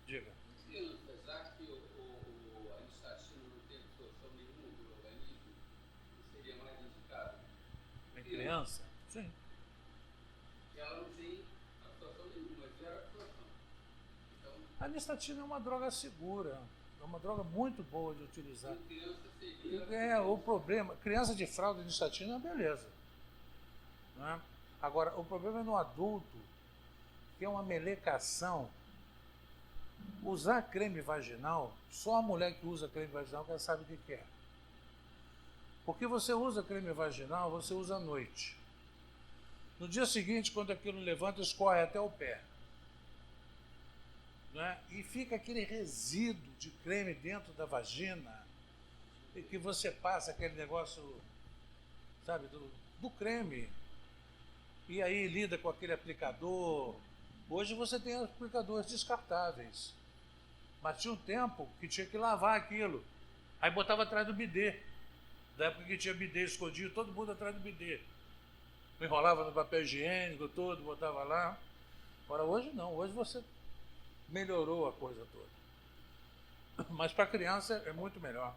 Diga. Apesar que a nistatina não tem absorção nenhuma do organismo, seria mais indicado? Em criança? Sim. Ela não tem absorção nenhuma, zero absorção. Então, A nistatina é uma droga segura. É uma droga muito boa de utilizar. Criança seria. É, o problema, criança de fralda de nistatina, beleza. Né? Agora, o problema é no adulto, que é uma melecação. Usar creme vaginal, só a mulher que usa creme vaginal que ela sabe o que é. Porque você usa creme vaginal, você usa à noite. No dia seguinte, quando aquilo levanta, escorre até o pé. Né? E fica aquele resíduo de creme dentro da vagina, e que você passa aquele negócio, sabe, do creme. E aí lida com aquele aplicador. Hoje você tem aplicadores descartáveis. Mas tinha um tempo que tinha que lavar aquilo. Aí botava atrás do bidê. Da época que tinha bidê escondido, todo mundo atrás do bidê. Enrolava no papel higiênico todo, botava lá. Agora hoje não, hoje você melhorou a coisa toda. Mas para criança é muito melhor.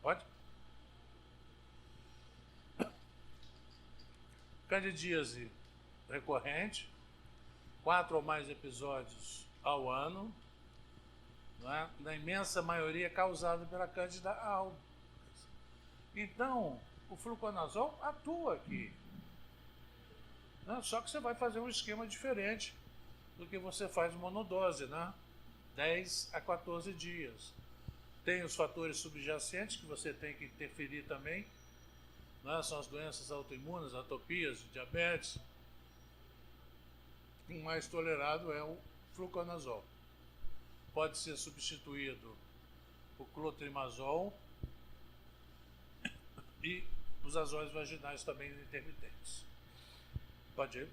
Pode? Candidíase recorrente, 4 ou mais episódios ao ano, né? Na imensa maioria causado pela Candida albicans. Então, o fluconazol atua aqui. Né? Só que você vai fazer um esquema diferente do que você faz monodose, né? 10 a 14 dias. Tem os fatores subjacentes que você tem que interferir também, né? São as doenças autoimunes, atopias, diabetes. O mais tolerado é o fluconazol. Pode ser substituído por clotrimazol e os azóis vaginais também intermitentes. Pode ir.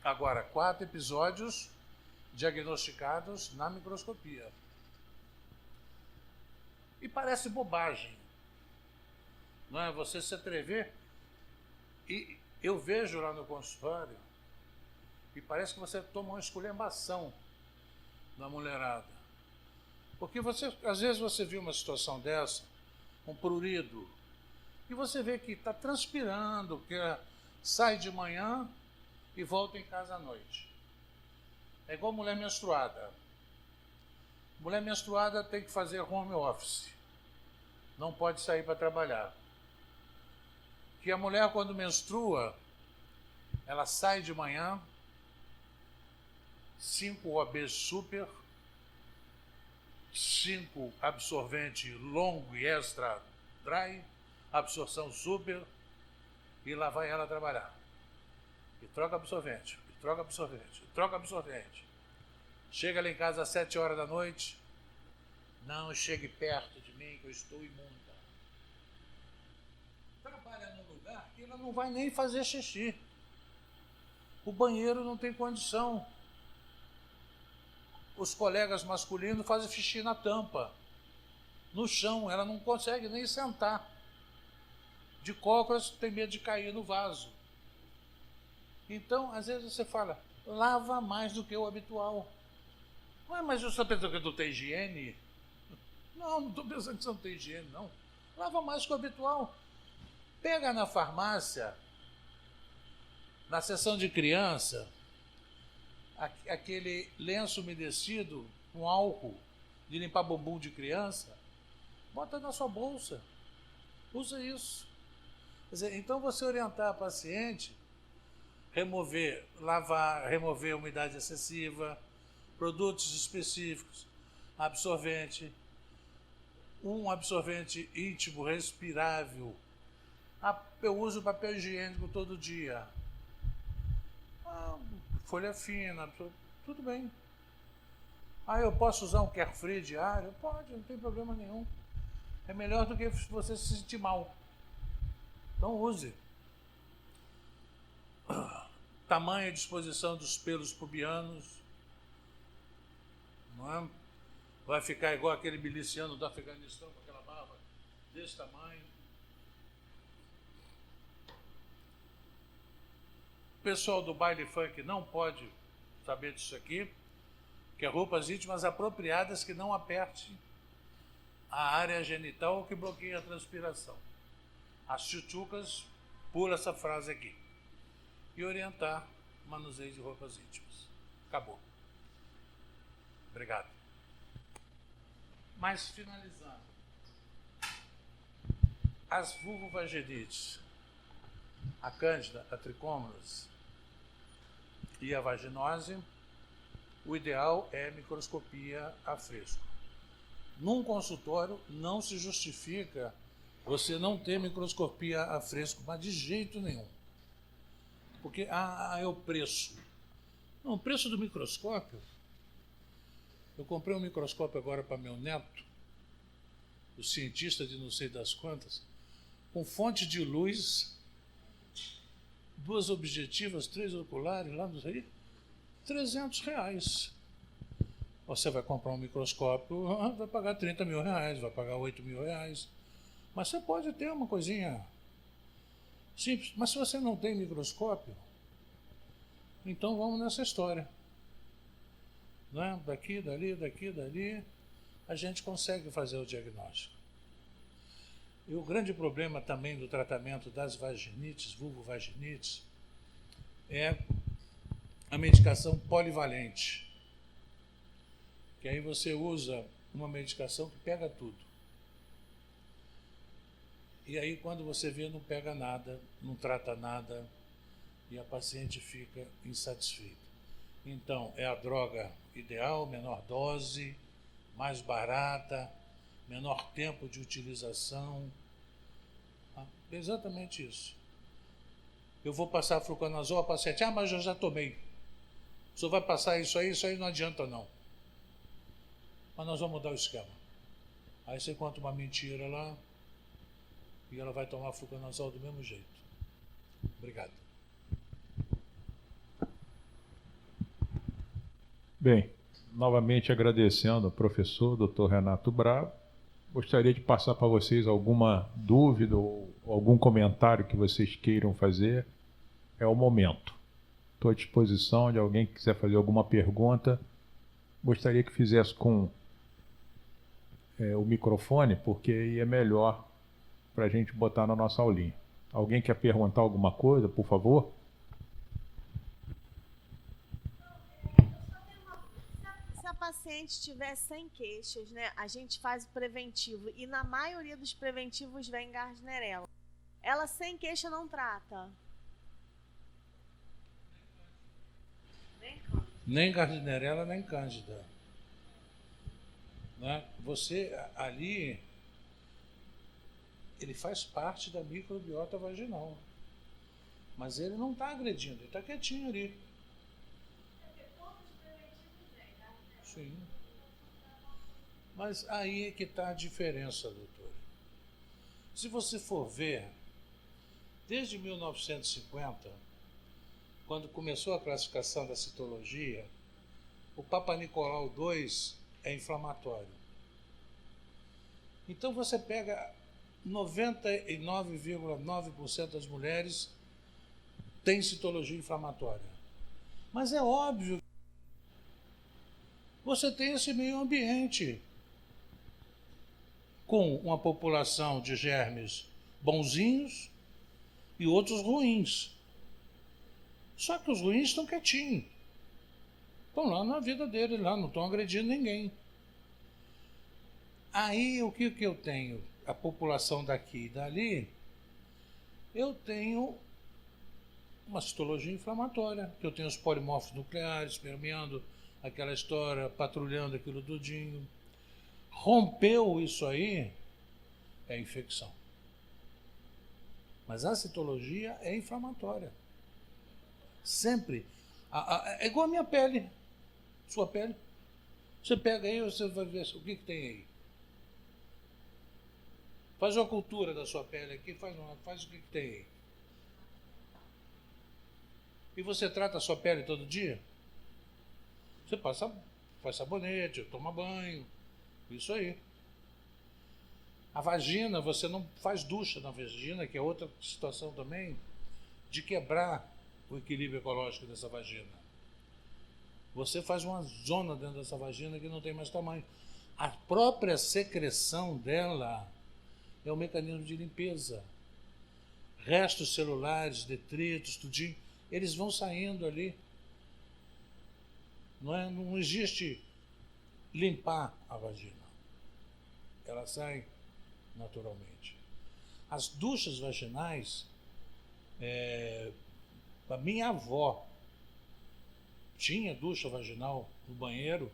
Agora, 4 episódios diagnosticados na microscopia. E parece bobagem, não é? Você se atrever, e eu vejo lá no consultório, e parece que você toma uma esculhambação na mulherada. Porque você, às vezes você viu uma situação dessa, um prurido, e você vê que está transpirando, que sai de manhã e volta em casa à noite. É igual mulher menstruada. Mulher menstruada tem que fazer home office. Não pode sair para trabalhar. Que a mulher, quando menstrua, ela sai de manhã, 5 OB super, 5 absorvente longo e extra dry, absorção super, e lá vai ela trabalhar. E troca absorvente, e troca absorvente, e troca absorvente. Chega lá em casa às 7 horas da noite, não chegue perto de mim que eu estou imunda. Trabalha num lugar que ela não vai nem fazer xixi. O banheiro não tem condição. Os colegas masculinos fazem xixi na tampa, no chão, ela não consegue nem sentar. De cócoras tem medo de cair no vaso. Então, às vezes você fala, lava mais do que o habitual. Ué, mas você está pensando que não tem higiene? Não, não estou pensando que você não tem higiene, não. Lava mais que o habitual. Pega na farmácia, na seção de criança, aquele lenço umedecido, um álcool de limpar bumbum de criança, bota na sua bolsa. Usa isso. Quer dizer, então você orientar a paciente, remover, lavar, remover umidade excessiva, produtos específicos, absorvente, um absorvente íntimo respirável. Eu uso papel higiênico todo dia. Folha fina, tudo bem. Eu posso usar um Carefree diário? Pode, não tem problema nenhum. É melhor do que você se sentir mal. Então use. Tamanho e disposição dos pelos pubianos. Não é? Vai ficar igual aquele miliciano do Afeganistão com aquela barba desse tamanho. O pessoal do baile funk não pode saber disso aqui, que é roupas íntimas apropriadas que não aperte a área genital ou que bloqueie a transpiração. As chuchucas, pula essa frase aqui. E orientar manuseio de roupas íntimas. Acabou. Obrigado. Mas, finalizando, as vulvovaginites, a cândida, a tricômonas e a vaginose, o ideal é microscopia a fresco. Num consultório não se justifica você não ter microscopia a fresco, mas de jeito nenhum. Porque é o preço. Não, o preço do microscópio. Eu comprei um microscópio agora para meu neto, o cientista de não sei das quantas, com fonte de luz, 2 objetivas, 3 oculares, lá não sei, R$300. Você vai comprar um microscópio, vai pagar R$30 mil, vai pagar R$8 mil. Mas você pode ter uma coisinha simples. Mas se você não tem microscópio, então vamos nessa história. Né? Daqui, dali, a gente consegue fazer o diagnóstico. E o grande problema também do tratamento das vaginites, vulvovaginites, é a medicação polivalente. Que aí você usa uma medicação que pega tudo. E aí quando você vê, não pega nada, não trata nada, e a paciente fica insatisfeita. Então, é a droga ideal, menor dose, mais barata, menor tempo de utilização. Exatamente isso. Eu vou passar fluconazol, a paciente, mas eu já tomei. O senhor vai passar isso aí não adianta não. Mas nós vamos mudar o esquema. Aí você conta uma mentira lá e ela vai tomar fluconazol do mesmo jeito. Obrigado. Bem, novamente agradecendo ao professor Dr. Renato Bravo. Gostaria de passar para vocês alguma dúvida ou algum comentário que vocês queiram fazer. É o momento. Estou à disposição de alguém que quiser fazer alguma pergunta. Gostaria que fizesse com o microfone, porque aí é melhor para a gente botar na nossa aulinha. Alguém quer perguntar alguma coisa, por favor? Se a paciente tiver sem queixas, né, a gente faz o preventivo e na maioria dos preventivos vem Gardnerella. Ela sem queixa não trata? Nem Gardnerella, nem Cândida. Né? Você ali, ele faz parte da microbiota vaginal. Mas ele não está agredindo, ele está quietinho ali. Sim. Mas aí é que está a diferença, doutora. Se você for ver, desde 1950, quando começou a classificação da citologia, o Papa Nicolau II é inflamatório. Então você pega 99,9% das mulheres tem citologia inflamatória. Mas é óbvio, você tem esse meio ambiente com uma população de germes bonzinhos e outros ruins. Só que os ruins estão quietinhos. Estão lá na vida deles, lá, não estão agredindo ninguém. Aí o que eu tenho? A população daqui e dali, eu tenho uma citologia inflamatória, que eu tenho os polimorfos nucleares permeando aquela história, patrulhando aquilo tudinho. Rompeu isso aí, é infecção. Mas a citologia é inflamatória. Sempre. É igual a minha pele, sua pele. Você pega aí, você vai ver o que tem aí. Faz uma cultura da sua pele aqui, faz o que tem aí. E você trata a sua pele todo dia? Você faz sabonete, toma banho, isso aí. A vagina, você não faz ducha na vagina, que é outra situação também de quebrar o equilíbrio ecológico dessa vagina. Você faz uma zona dentro dessa vagina que não tem mais tamanho. A própria secreção dela é um mecanismo de limpeza. Restos celulares, detritos, tudinho, eles vão saindo ali. Não existe limpar a vagina. Ela sai naturalmente. As duchas vaginais, a minha avó tinha ducha vaginal no banheiro,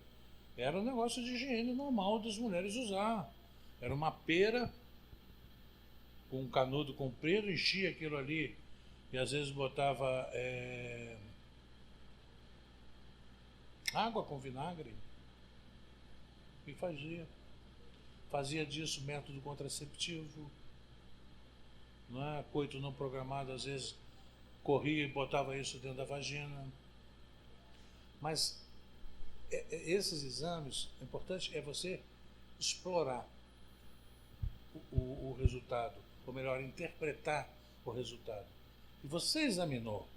era um negócio de higiene normal das mulheres usar. Era uma pera com um canudo comprido, enchia aquilo ali e às vezes botava água com vinagre e fazia disso método contraceptivo, não é? Coito não programado, às vezes corria e botava isso dentro da vagina. Mas esses exames, o importante é você explorar o resultado, ou melhor, interpretar o resultado. E você examinou,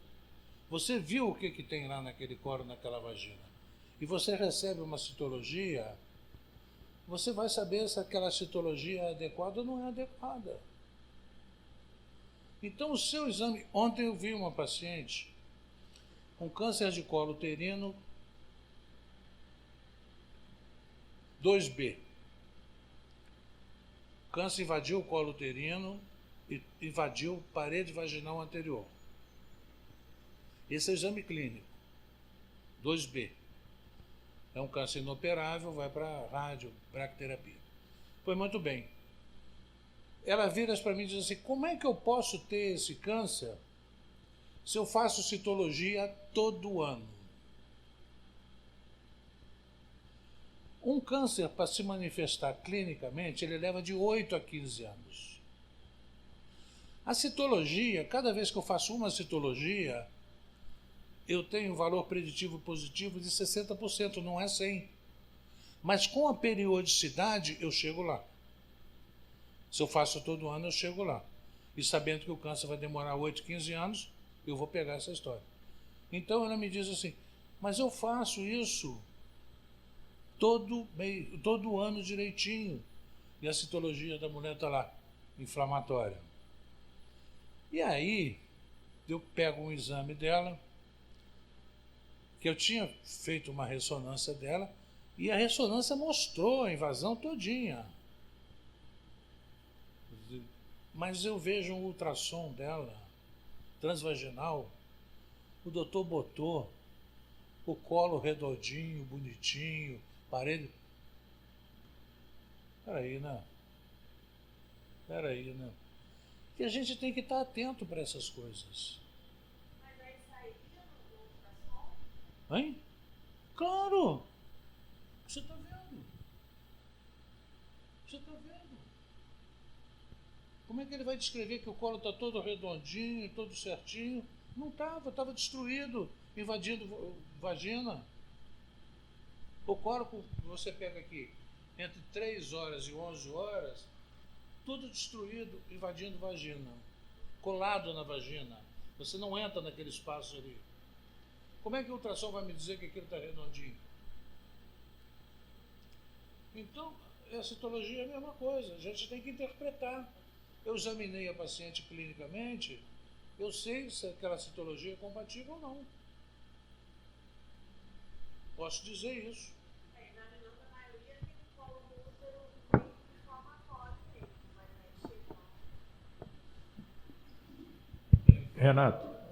você viu o que tem lá naquele coro, naquela vagina, e você recebe uma citologia, você vai saber se aquela citologia é adequada ou não é adequada. Então, o seu exame... Ontem eu vi uma paciente com câncer de colo uterino 2B. O câncer invadiu o colo uterino e invadiu parede vaginal anterior. Esse é o exame clínico. 2B. É um câncer inoperável, vai para rádio, bracterapia. Foi muito bem. Ela vira para mim e diz assim, como é que eu posso ter esse câncer se eu faço citologia todo ano? Um câncer, para se manifestar clinicamente, ele leva de 8 a 15 anos. A citologia, cada vez que eu faço uma citologia, eu tenho um valor preditivo positivo de 60%, não é 100%. Mas com a periodicidade, eu chego lá. Se eu faço todo ano, eu chego lá. E sabendo que o câncer vai demorar 8, 15 anos, eu vou pegar essa história. Então ela me diz assim, mas eu faço isso todo ano direitinho. E a citologia da mulher está lá, inflamatória. E aí, eu pego um exame dela, que eu tinha feito uma ressonância dela, e a ressonância mostrou a invasão todinha. Mas eu vejo um ultrassom dela, transvaginal, o doutor botou o colo redondinho, bonitinho, parede... Peraí, né? E a gente tem que estar atento para essas coisas. Mas aí sairia no ultrassom? Hein? Claro! Você está vendo? Como é que ele vai descrever que o colo está todo redondinho, todo certinho? Não estava destruído, invadindo vagina. O colo que você pega aqui, entre 3 horas e 11 horas, tudo destruído, invadindo vagina, colado na vagina. Você não entra naquele espaço ali. Como é que o ultrassom vai me dizer que aquilo está redondinho? Então, a citologia é a mesma coisa, a gente tem que interpretar. Eu examinei a paciente clinicamente, eu sei se aquela citologia é compatível ou não. Posso dizer isso. Examinando a maioria tem um colo do útero meio inflamatório mesmo, mas aí chegou.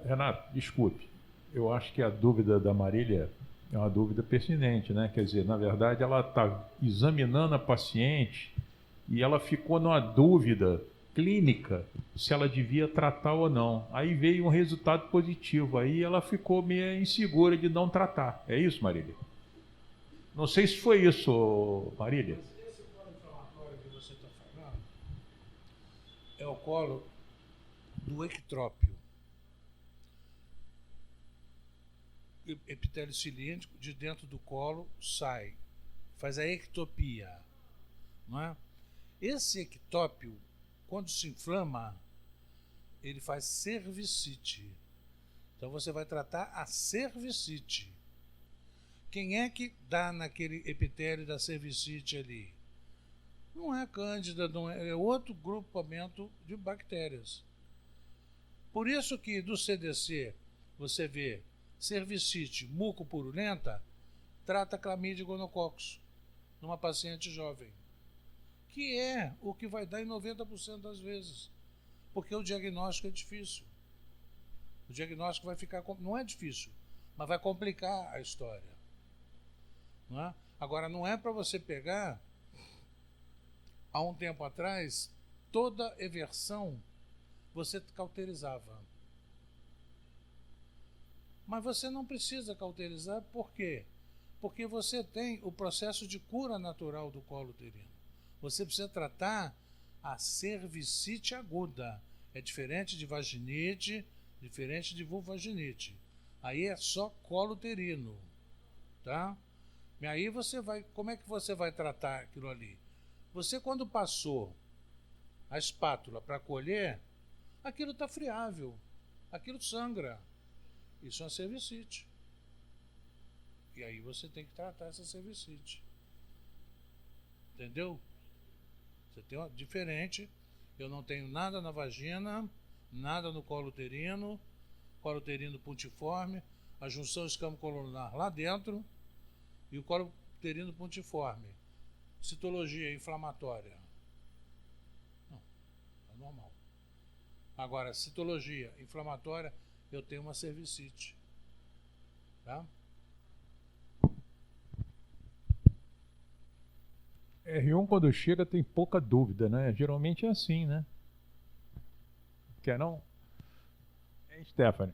Renato, desculpe. Eu acho que a dúvida da Marília é uma dúvida pertinente, né? Quer dizer, na verdade, ela está examinando a paciente e ela ficou numa dúvida clínica se ela devia tratar ou não. Aí veio um resultado positivo, aí ela ficou meio insegura de não tratar. É isso, Marília? Não sei se foi isso, Marília. Esse colo inflamatório que você está falando é o colo do ectrópio. Epitélio cilíndrico de dentro do colo sai, faz a ectopia, não é? Esse ectópio, quando se inflama, ele faz cervicite. Então você vai tratar a cervicite. Quem é que dá naquele epitélio da cervicite ali? Não é cândida, não é outro grupamento de bactérias. Por isso que do CDC você vê cervicite mucopurulenta, trata clamídia e gonococcus numa paciente jovem, que é o que vai dar em 90% das vezes, porque o diagnóstico é difícil. O diagnóstico vai ficar, não é difícil, mas vai complicar a história. Não é? Agora, não é para você pegar, há um tempo atrás, toda eversão você cauterizava. Mas você não precisa cauterizar, por quê? Porque você tem o processo de cura natural do colo uterino. Você precisa tratar a cervicite aguda. É diferente de vaginite, diferente de vulvaginite. Aí é só colo uterino, tá? E aí você vai, como é que você vai tratar aquilo ali? Você, quando passou a espátula para colher, aquilo está friável, aquilo sangra. Isso é uma cervicite. E aí você tem que tratar essa cervicite. Entendeu? Você tem uma diferente. Eu não tenho nada na vagina, nada no colo uterino pontiforme, a junção escamo-colunar lá dentro e o colo uterino pontiforme. Citologia inflamatória. Não, é normal. Agora, citologia inflamatória, eu tenho uma cervicite. Tá? R1 quando chega tem pouca dúvida, né? Geralmente é assim, né? Quer não? Hein, Stephanie?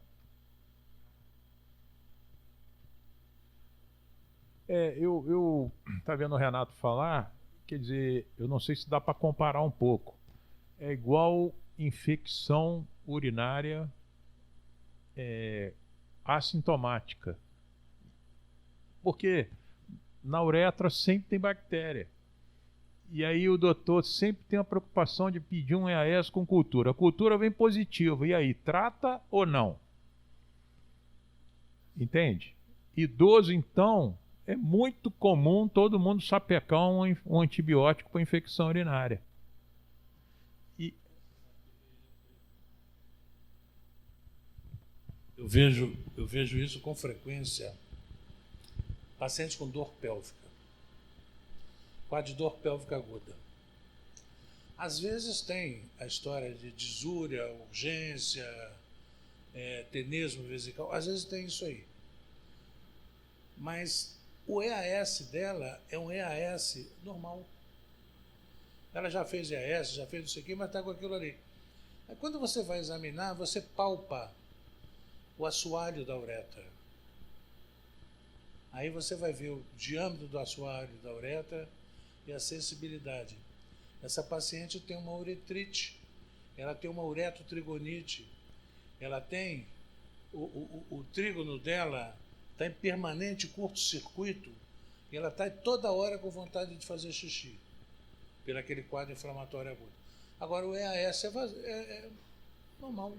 Eu tá vendo o Renato falar, quer dizer, eu não sei se dá para comparar um pouco. É igual infecção urinária assintomática. Porque na uretra sempre tem bactéria. E aí o doutor sempre tem a preocupação de pedir um EAS com cultura. A cultura vem positiva. E aí, trata ou não? Entende? Idoso, então, é muito comum todo mundo sapecar um antibiótico para infecção urinária. Eu vejo isso com frequência. Paciente com dor pélvica. Quadro de dor pélvica aguda. Às vezes tem a história de disúria, urgência, tenesmo vesical, às vezes tem isso aí. Mas o EAS dela é um EAS normal. Ela já fez EAS, já fez não sei o quê, mas está com aquilo ali. Aí, quando você vai examinar, você palpa o assoalho da uretra. Aí você vai ver o diâmetro do assoalho da uretra e a sensibilidade. Essa paciente tem uma uretrite, ela tem uma uretrotrigonite, ela tem o trígono dela está em permanente curto-circuito e ela está toda hora com vontade de fazer xixi, pelo aquele quadro inflamatório agudo. Agora o EAS é normal,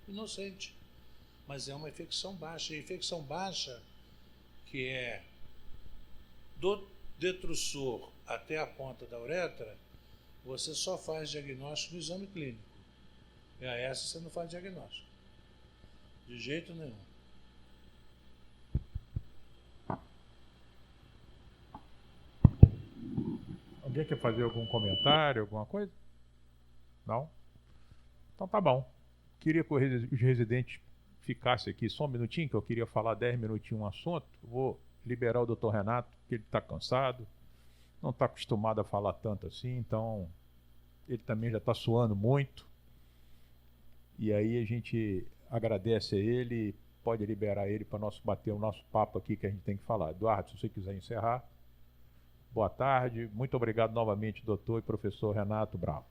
inocente, mas é uma infecção baixa. E a infecção baixa, que é do detrussor até a ponta da uretra, você só faz diagnóstico no exame clínico. EAS você não faz diagnóstico. De jeito nenhum. Alguém quer fazer algum comentário, alguma coisa? Não? Então tá bom. Queria que os residentes ficassem aqui só um minutinho, que eu queria falar 10 minutinhos um assunto. Vou liberar o Dr. Renato, porque ele está cansado, não está acostumado a falar tanto assim, então ele também já está suando muito. E aí a gente agradece a ele, pode liberar ele para bater o nosso papo aqui que a gente tem que falar. Eduardo, se você quiser encerrar. Boa tarde, muito obrigado novamente, doutor e professor Renato Bravo.